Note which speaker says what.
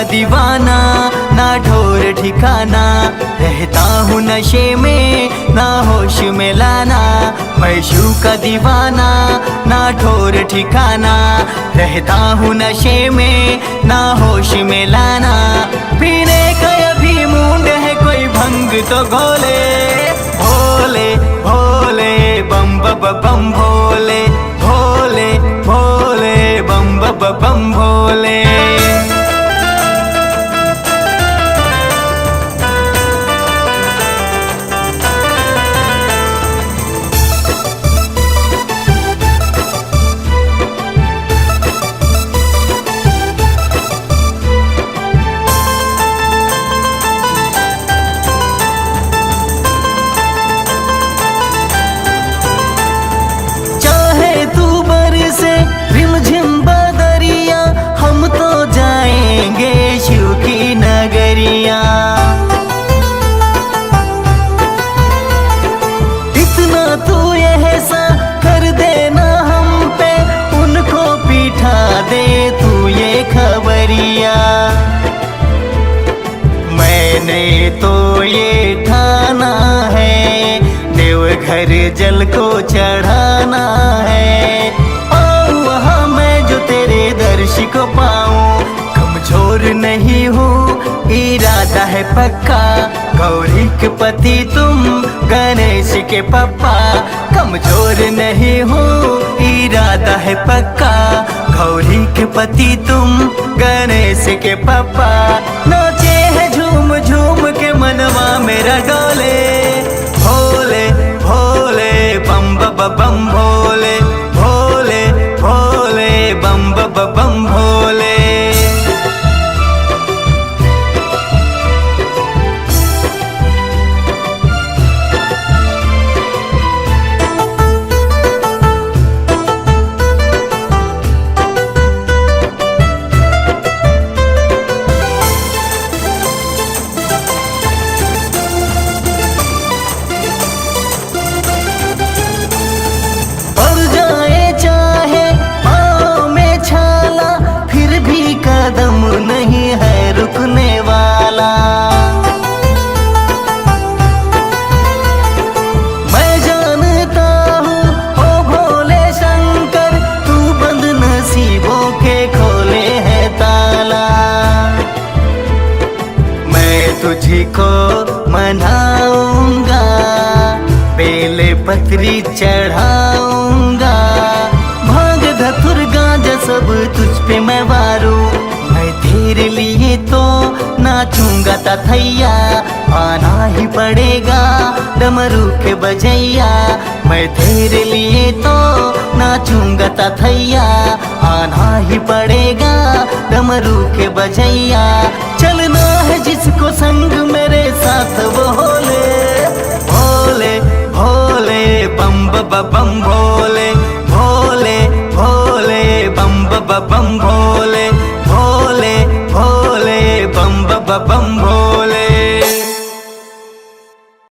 Speaker 1: दीवाना, ना ढोर ठिकाना, रहता हूँ नशे में ना होश में लाना। मैं शिव का दीवाना, ना ढोर ठिकाना, रहता हूँ नशे में ना होश में लाना। पीने का अभी मूड है कोई भंग तो घोले, भोले भोले बम बम भोले, भोले भोले बम बम भोले। इतना तू ऐसा कर देना हम पे, उनको पिठा दे तू ये खबरिया। मैंने तो ये ठाना है, देवघर जल को चढ़ाना है। आऊं वहाँ मैं जो तेरे दर्श को पाऊं, कमजोर नहीं हूँ इरादा है पक्का। गौरी के पति तुम गणेश के पापा, कमजोर नहीं हूँ इरादा है पक्का। गौरी के पति तुम गणेश के पापा। नाचे है झूम झूम के मनवा मेरा डोले, भोले भोले बम बम भोले, भोले भोले बम बम भोले। कदम नहीं है रुकने वाला, मैं जानता हूँ ओ भोले शंकर, तू बंद नसीबों के खोले है ताला। मैं तुझी को मनाऊंगा, बेले पत्री चढ़ाऊंगा, भांग धतुर गांजा सब तुझ पे मैं वारूं। मैं तेरे लिए तो नाचूंगा तथैया, आना ही पड़ेगा डमरू के बजैया। मैं तेरे लिए तो नाचूंगा तथैया, आना ही पड़ेगा डमरू के बजैया। चलना है जिसको संग मेरे साथ वो होले, भोले भोले बम बम भोले, भोले भोले बम बम भोले।